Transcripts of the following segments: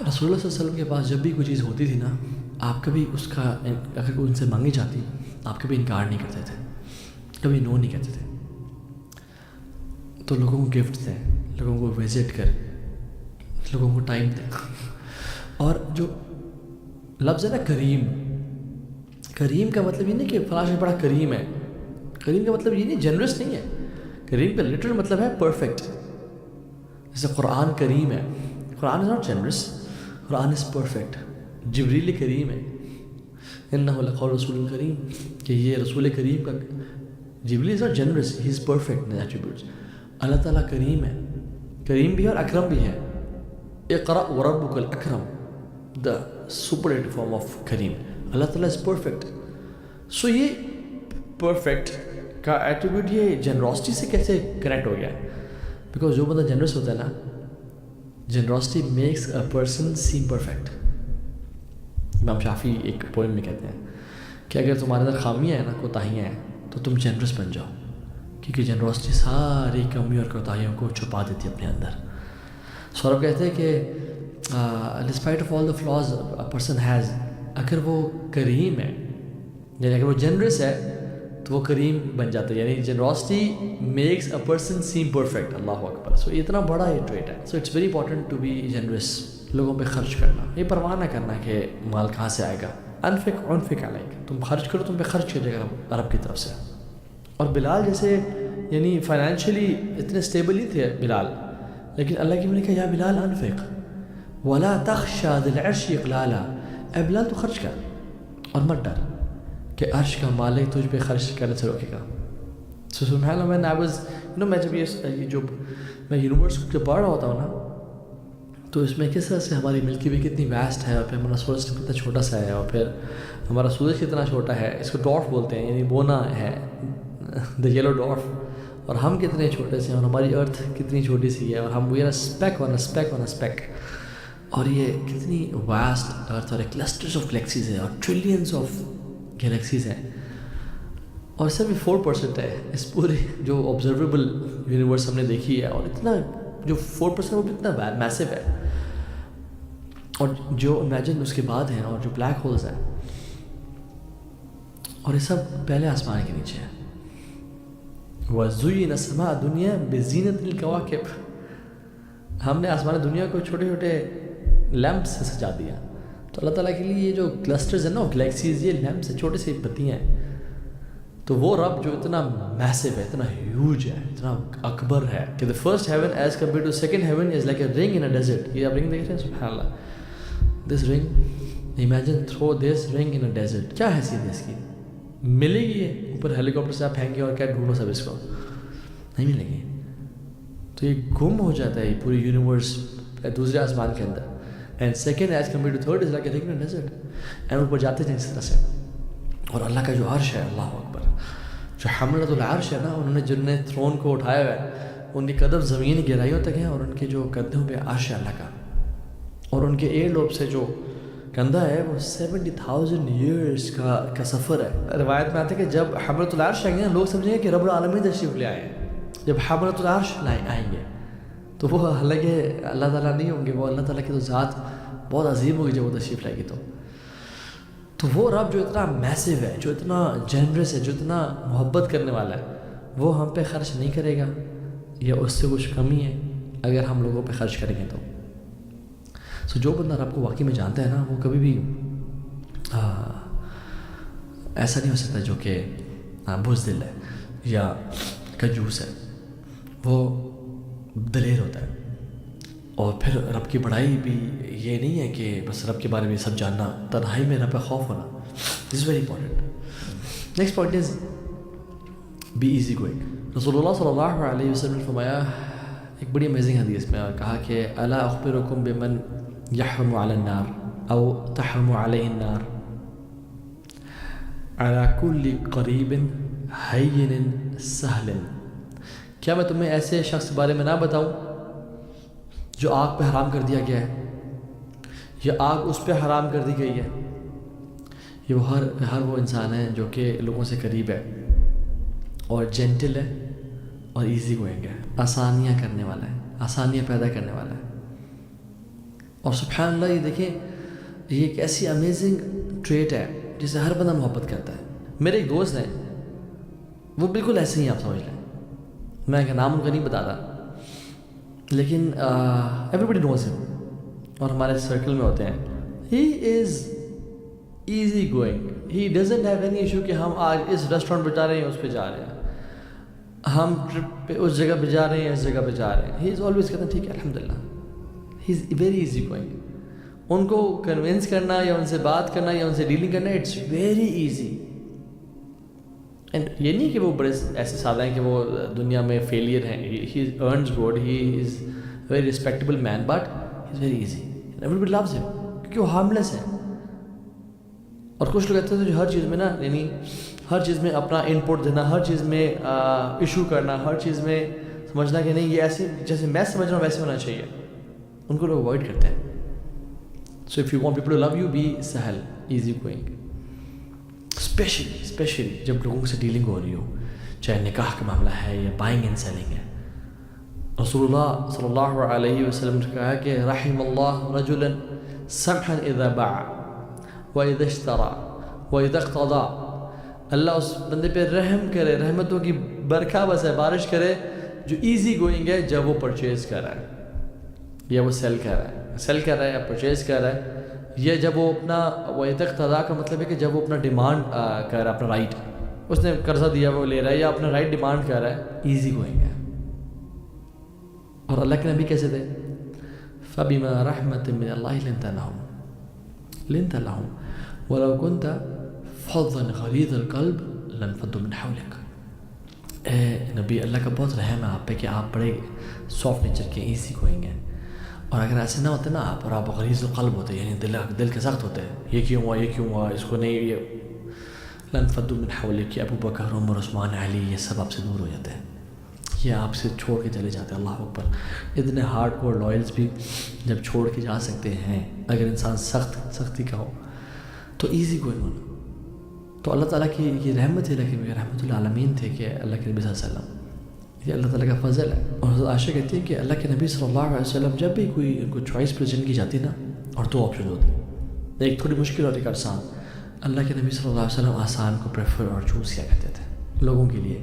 رسول اللہ صلی اللہ علیہ وسلم کے پاس جب بھی کوئی چیز ہوتی تھی نا، آپ کبھی اس کا اگر کوئی ان سے مانگی جاتی آپ کبھی انکار نہیں کرتے تھے، کبھی نو نہیں کہتے تھے. تو لوگوں کو گفٹ دیں، لوگوں کو وزٹ کر، لوگوں کو ٹائم دیں. اور جو لفظ ہے نا کریم، کریم کا مطلب یہ نہیں کہ فلاں سے بڑا کریم ہے. کریم کا مطلب یہ نہیں جنرس نہیں ہے. کریم کا لٹرل مطلب ہے پرفیکٹ. جیسے قرآن کریم ہے، Quran is not generous, Quran is perfect. Jibril کریم ہے، انہ لقول رسول کریم، کہ یہ رسول کریم کا. Jibril is not generous, he is perfect in attributes. Allah تعالیٰ کریم ہے، کریم بھی ہے اور اکرم بھی ہے. اقرأ وربک الاکرم، دا سپرلیٹو فارم آف کریم. اللہ تعالیٰ از پرفیکٹ. سو یہ پرفیکٹ کا ایٹریبیوٹ یہ جنراسٹی سے کیسے کنیکٹ ہو گیا؟ بیکاز جو بندہ جنرس ہوتا ہے نا، generosity makes a person same perfect. امام شافعی ایک پوئم میں کہتے ہیں کہ اگر تمہارے اندر خامیاں ہیں نا، کوتاہیاں ہیں، تو تم جنرس بن جاؤ، کیونکہ جنراسٹی ساری کمیوں اور کوتاہیوں کو چھپا دیتی ہے اپنے اندر. سورب کہتے ہیں کہ despite of all the flaws a person has, اگر وہ کریم ہے، یعنی اگر وہ جنرس ہے تو وہ کریم بن جاتا ہے. یعنی generosity makes a person same perfect. Allah اکبر. سو اتنا بڑا یہ ٹریٹ ہے. So it's very important to be generous. لوگوں پہ خرچ کرنا، یہ پرواہ نہ کرنا کہ مال کہاں سے آئے گا. انفق عنفق علیک، تم خرچ کرو، تم پہ خرچ کیا جائے گا رب کی طرف سے. اور بلال جیسے یعنی فائنینشلی اتنے اسٹیبل ہی تھے بلال، لیکن اللہ کی نے کہا یا بلال انفق ولا تخشى ذی العرش اقلالا، اے بلال تو خرچ کر اور مت ڈر کہ عرش کا مالک تجھ پہ خرچ کرنے سے روکے گا. سو سبحان اللہ. میں جب یہ جو میں یونیورس کو پڑھ رہا ہوتا ہوں نا، تو اس میں کس طرح سے ہماری ملکی وے کتنی ویسٹ ہے، اور پھر ہمارا سورج کتنا چھوٹا سا ہے، اور پھر ہمارا سورج کتنا چھوٹا ہے. اس کو ڈورف بولتے ہیں، یعنی بونا ہے، دا یلو ڈورف. اور ہم کتنے چھوٹے سے ہیں، اور ہماری ارتھ کتنی چھوٹی سی ہے، اور ہم we are speak on speak on speak. اور یہ کتنی واسٹ ارتھ، اور کلسٹرز آف گلیکسیز ہیں، اور ٹریلینس آف گلیکسیز ہیں، اور صرف 4% ہے اس پورے جو آبزرویبل یونیورس ہم نے دیکھی ہے. اور اتنا جو 4% وہ بھی اتنا میسو ہے. اور جو امیجن اس کے بعد ہیں، اور جو بلیک ہولز ہیں، اور یہ سب پہلے آسمان کے نیچے ہیں. وَزُيِّنَ السَّمَاءَ الدُّنْيَا بِزِينَةِ الْكَوَاكِبِ، ہم نے آسمان دنیا کو چھوٹے چھوٹے لیمپس سے سجا دیا. تو اللہ تعالیٰ کے لیے یہ جو کلسٹرز ہیں نا، گلیکسیز، یہ لیمپس ہیں، چھوٹے سے بتیاں ہیں. تو وہ رب جو اتنا میسو ہے، اتنا ہیوج ہے، اتنا اکبر ہے کہ the first heaven as compared to second heaven is like a ring in a desert. یہ آپ رنگ دیکھ رہے ہیں؟ سبحان اللہ. this ring, imagine throw this ring in a desert. کیا حیثیت ہے اس کی؟ ملے گی یہ اوپر ہیلی کاپٹر سے آپ پھینک گے اور کیا ڈھونڈو سب اس کو؟ نہیں ملے گی. تو یہ گم ہو جاتا ہے یہ پوری یونیورس دوسرے آسمان کے اندر. And second as compare to third is like a ring in a desert. And اوپر جاتے تھے اس طرح سے. اور اللہ کا جو عرش ہے، اللہ اکبر، جو حملۃ العرش ہے نا، انہوں نے جن نے تھرون کو اٹھایا ہوا ہے، ان کی قدم زمین گہرائیوں تک ہیں، اور ان کے جو کندھوں پہ عرش ہے اللہ کا. اور ان کے ایئر لوب سے جو کندھا ہے وہ 70,000 ایئرس کا سفر ہے. روایت میں آتا ہے کہ جب حملۃ العرش آئیں گے لوگ سمجھیں گے کہ رب العالمین تشریف لے آئے ہیں. جب حملۃ العرش آئیں گے تو وہ حالانکہ اللہ تعالیٰ نہیں ہوں گے، وہ اللہ تعالیٰ کی تو ذات بہت عظیم ہوگی جب وہ تشریف لائے گی. تو وہ رب جو اتنا میسو ہے، جو اتنا جنرس ہے، جو اتنا محبت کرنے والا ہے، وہ ہم پہ خرچ نہیں کرے گا، یا اس سے کچھ کمی ہے اگر ہم لوگوں پہ خرچ کریں گے تو. سو جو بندہ رب کو واقعی میں جانتا ہے نا، وہ کبھی بھی ایسا نہیں ہو سکتا جو کہ بزدل ہے یا کنجوس ہے. وہ دلیر ہوتا ہے. اور پھر رب کی بڑائی بھی یہ نہیں ہے کہ بس رب کے بارے میں سب جاننا، تنہائی میں رب کا خوف ہونا. This is very important. Next point is be easy going. رسول اللہ صلی اللہ علیہ وسلم نے فرمایا ایک بڑی امیزنگ حدیث میں، کہا کہ الا اخبرکم بمن یحرم علی النار او تحرم علیہ النار علی کل قریب ہین سہل. کیا میں تمہیں ایسے شخص کے بارے میں نہ بتاؤں جو آگ پہ حرام کر دیا گیا ہے، یا آگ اس پہ حرام کر دی گئی ہے. یہ وہ ہر وہ انسان ہے جو کہ لوگوں سے قریب ہے، اور جینٹل ہے، اور ایزی گوئنگ ہے، آسانیاں کرنے والا ہے، آسانیاں پیدا کرنے والا ہے. اور سبحان اللہ یہ دیکھیں یہ ایک ایسی امیزنگ ٹریٹ ہے جسے ہر بندہ محبت کرتا ہے. میرے ایک دوست ہیں وہ بالکل ایسے ہی آپ سمجھ لیں, میں کہ نام ان کا نہیں بتاتا لیکن ایوری بڈی نوز ہم اور ہمارے سرکل میں ہوتے ہیں. He is easy going, he doesn't have any issue کہ ہم آج اس ریسٹورینٹ پہ جا رہے ہیں اس پہ جا رہے ہیں, ہم ٹرپ پہ اس جگہ پہ جا رہے ہیں اس جگہ پہ جا رہے ہیں. ہی از آلویز کہتے ہیں ٹھیک ہے الحمد للہ. ہی از ویری ایزی گوئنگ. ان کو کنونس کرنا یا ان سے بات کرنا یا ان سے ڈیلنگ کرنا اٹس ویری ایزی. اینڈ یہ نہیں کہ وہ بڑے ایسے سادہ ہیں کہ وہ دنیا میں فیلئر ہیں. He earns good, he is very respectable man, but he is very easy. Every loves ہم کیونکہ وہ ہارملیس ہے. اور کچھ لوگ کہتے ہیں جو ہر چیز میں نا یعنی ہر چیز میں اپنا ان پٹ دینا, ہر چیز میں ایشو کرنا, ہر چیز میں سمجھنا کہ نہیں یہ ایسے جیسے میں سمجھ رہا ہوں ویسے ہونا چاہیے, ان کو لوگ اوائڈ کرتے ہیں. So if you want people to love you be سہل, ایزی گوئنگ. اسپیشلی جب لوگوں سے ڈیلنگ ہو رہی ہو, چاہے نکاح کا معاملہ ہے یا بائنگ اینڈ سیلنگ ہے. رسول اللہ صلی اللہ علیہ وسلم نے کہا کہ رحم اللہ رجلا سمحا اذا باع واذا اشترى واذا اقتضى. اللہ اس بندے پہ رحم کرے, رحمتوں کی برکھا بس ہے, بارش کرے, جو ایزی گوئنگ ہے جب وہ پرچیز کر رہا ہے یا وہ سیل کر رہا ہے یا پرچیز کر رہا ہے, یا جب وہ اپنا واذا اقتضى کا مطلب ہے کہ جب وہ اپنا ڈیمانڈ کر رہا ہے, اپنا رائٹ اس نے قرضہ دیا وہ لے رہا ہے یا اپنا رائٹ ڈیمانڈ کر رہا ہے, ایزی گوئنگ ہے. اور اللہ کے نبی کیسے تھے؟ فَبِمَا رَحْمَةٍ مِّنَ اللَّهِ لِنْتَ لَهُمْ وَلَوْ كُنْتَ فَظًّا غَلِيظَ الْقَلْبِ لَانفَضُّوا مِنْ حَوْلِكَ. اے نبی اللہ کا بہت رحم ہے آپ پہ کہ آپ بڑے سافٹ نیچر کے, ایزی گوئنگ ہیں. اور اگر ایسے نہ ہوتے نا آپ, اور آپ غلیظ القلب ہوتے یعنی دل کے سخت ہوتے, یہ کیوں ہوا اس کو نہیں, یہ لانفضوا من حولک, ابو بکر عمر عثمان علی یہ سب آپ سے دور ہو جاتے ہیں, یہ آپ سے چھوڑ کے چلے جاتے ہیں. اللہ اکبر. اتنے ہارڈ کور لائلز بھی جب چھوڑ کے جا سکتے ہیں اگر انسان سختی کا ہو تو ایزی گوئنگ ہونا. تو اللہ تعالیٰ کی یہ رحمت ہے, لیکن رحمت العالمین تھے کہ اللہ کے نبی صلی اللہ علیہ وسلم, یہ اللہ تعالیٰ کا فضل ہے. اور حضرت عائشہ کہتی ہے کہ اللہ کے نبی صلی اللہ علیہ وسلم جب بھی کوئی ان کو چوائس پریزنٹ کی جاتی نا, اور دو آپشن ہوتے ہیں, ایک تھوڑی مشکل اور ایک آسان, اللہ کے نبی صلی اللہ علیہ وسلم آسان کو پریفر اور چوز کیا کرتے تھے لوگوں کے لیے.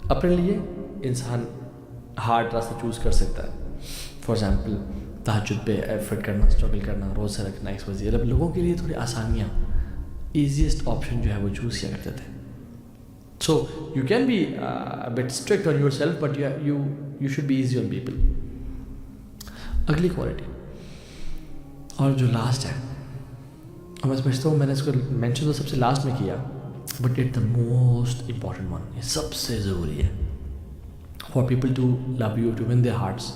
اپنے لیے انسان ہارڈ راستہ چوز کر سکتا ہے, فار ایگزامپل تہجد پہ ایفرٹ کرنا, اسٹرگل کرنا, روزہ رکھنا, ایکسپوزر. اب لوگوں کے لیے تھوڑی آسانیاں, ایزیسٹ آپشن جو ہے وہ چوز کیا کرتے تھے. So you can be a bit strict on yourself, but you should be easy on people. اگلی کوالٹی اور جو لاسٹ ہے, اور میں سمجھتا ہوں میں نے اس کو مینشن تو سب سے لاسٹ میں کیا, but it the most important one, یہ سب سے ضروری ہے for people to love you, to win their hearts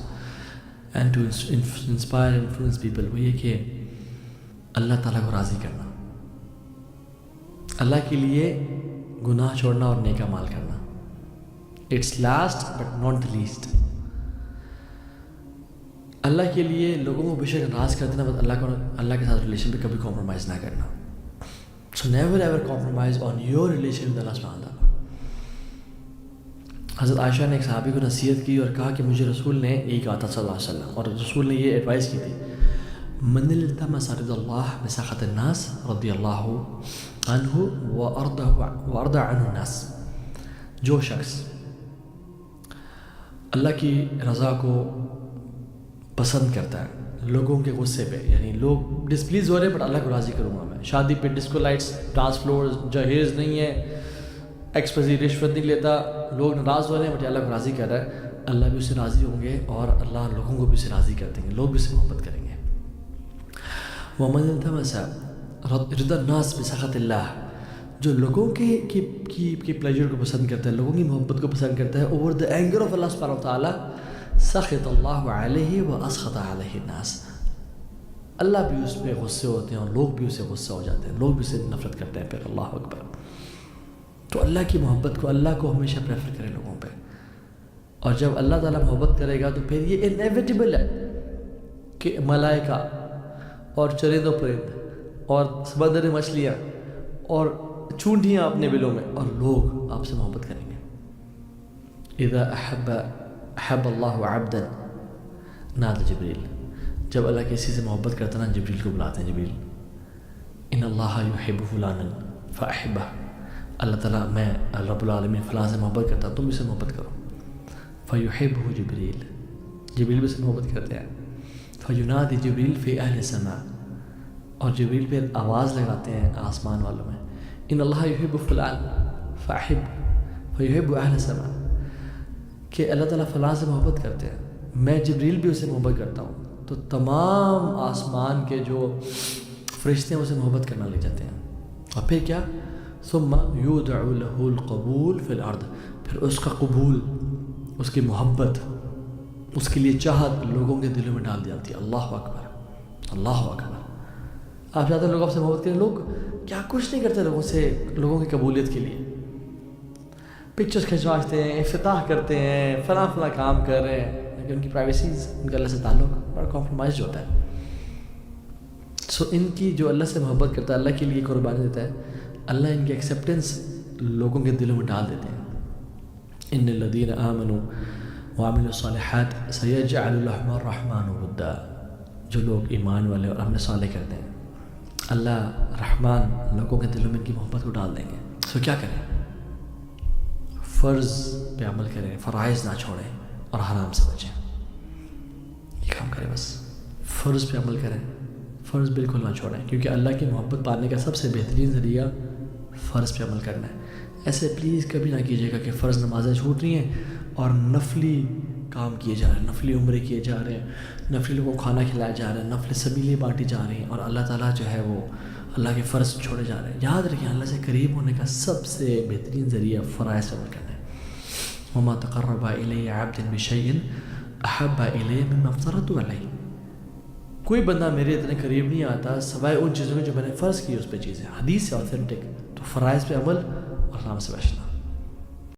and to inspire and influence people. وہ یہ کہ اللہ تعالیٰ کو راضی کرنا, اللہ کے لیے گناہ چھوڑنا اور نیک اعمال کرنا. It's last but not the least. Allah کے لیے لوگوں کو بے شک ناراض کر دینا, بس اللہ کے ساتھ ریلیشن پہ کبھی کمپرومائز نہ کرنا. So never ever compromise on your relation with Allah سبحانہ تعالیٰ. حضرت عائشہ نے ایک صحابی کو نصیحت کی اور کہا کہ مجھے رسول نے یہی کہا تھا صلی اللہ علیہ وسلم, اور رسول نے یہ ایڈوائز کی تھی, من التمس رضا اللہ بسخط الناس رضی اللہ عنہ وارضى عنہ الناس. جو شخص اللہ کی رضا کو پسند کرتا ہے لوگوں کے غصے پہ, یعنی لوگ ڈسپلیز ہو رہے ہیں بٹ اللہ کو راضی کروں گا میں, شادی پہ ڈسکو لائٹس, ڈانس فلور جہیز نہیں ہے, ایکسپزی رشوت نہیں لیتا, لوگ ناراض ہو رہے ہیں بٹ اللہ کو راضی کر رہا ہے, اللہ بھی اس سے راضی ہوں گے اور اللہ لوگوں کو بھی اس سے راضی کر دیں گے, لوگ بھی اس سے محبت کریں گے. ومن التمس رضا الناس بسخط اللہ, جو لوگوں کی پلیجر کو پسند کرتا ہے, لوگوں کی محبت کو پسند کرتا ہے, اوور دا اینگر آف اللہ سبحانہ وتعالیٰ, سخط اللہ علیہ واسخط علیہ الناس. اللہ بھی اس پہ غصے ہوتے ہیں اور لوگ بھی اسے غصہ ہو جاتے ہیں, لوگ بھی اسے نفرت کرتے ہیں. پھر اللہ اکبر. تو اللہ کی محبت کو, اللہ کو ہمیشہ پریفر کرے لوگوں پہ, اور جب اللہ تعالیٰ محبت کرے گا تو پھر یہ انیویٹیبل ہے کہ ملائکہ اور چرند و پرند اور سمندری مچھلیاں اور چونٹیاں اپنے بلوں میں, اور لوگ آپ سے محبت کریں گے. اذا احب اللہ عبدا نادى جبریل جب اللہ کسی سے محبت کرتا ہے نا جبریل کو بلاتے ہیں، جبریل ان اللہ یحب فلانا فاحبہ، اللہ تعالیٰ میں رب العالمین فلاں سے محبت کرتا ہوں، تم بھی سے محبت کرو، فیحبہ جبریل، جبریل بھی سے محبت کرتے ہیں، فینادی جبریل فی اہل السماء، اور جبریل پھر آواز لگاتے ہیں آسمان والوں میں، ان اللہ یحب فلان فاحب فیحب اہل السماء، کہ اللہ تعالیٰ فلاں سے محبت کرتے ہیں، میں جبریل بھی اسے محبت کرتا ہوں، تو تمام آسمان کے جو فرشتے ہیں اسے محبت کرنا لے جاتے ہیں، اور پھر کیا ثم یودع له القبول فی الارض، پھر اس کا قبول، اس کی محبت، اس کے لیے چاہت لوگوں کے دلوں میں ڈال دی جاتی ہے۔ اللہ اکبر، اللہ اکبر۔ آپ چاہتے ہیں لوگ آپ سے محبت کریں، لوگ کیا کچھ نہیں کرتے لوگوں سے، لوگوں کی قبولیت کے لیے پکچرز کھنچواتے ہیں، افتتاح کرتے ہیں، فلاں فلاں کام کر رہے ہیں، لیکن ان کی پرائیویسیز، ان کا اللہ سے تعلق بڑا کمپرومائز ہوتا ہے۔ سو ان کی جو اللہ سے محبت کرتا ہے، اللہ کے لیے قربانی دیتا ہے، اللہ ان کی ایکسیپٹنس لوگوں کے دلوں میں ڈال دیتے ہیں۔ ان الذین آمنوا وعملوا الصالحات سیجعل لهم الرحمن ودا، جو لوگ ایمان والے اور عمل صالح کرتے ہیں، اللہ رحمان لوگوں کے دلوں میں ان کی محبت کو ڈال دیں گے۔ سو کیا کریں؟ فرض پہ عمل کریں، فرائض نہ چھوڑیں اور حرام سے بچیں، یہ کام کریں بس۔ فرض پہ عمل کریں، فرض بالکل نہ چھوڑیں، کیونکہ اللہ کی محبت پانے کا سب سے بہترین ذریعہ فرض پہ عمل کرنا ہے۔ ایسے پلیز کبھی نہ کیجیے گا کہ فرض نمازیں چھوٹ رہی ہیں اور نفلی کام کیے جا رہے ہیں، نفلی عمرے کیے جا رہے ہیں، نفلی لوگوں کو کھانا کھلایا جا رہا ہے، نفلی سبیلیں بانٹی جا رہی ہیں، اور اللہ تعالیٰ جو ہے وہ اللہ کے فرض چھوڑے جا رہے ہیں۔ یاد رکھیں اللہ سے قریب ہونے کا سب سے بہترین ذریعہ فرائض پہ عمل کرنا ہے۔ وما تقرب الی عبد بشیء احب الی مما افترضت علیہ، کوئی بندہ میرے اتنے قریب نہیں آتا سوائے ان چیزوں کے جو میں نے فرض کی اس پہ چیزیں، حدیث سے آتھینٹک۔ تو فرائض پہ عمل اور حرام سے بچنا۔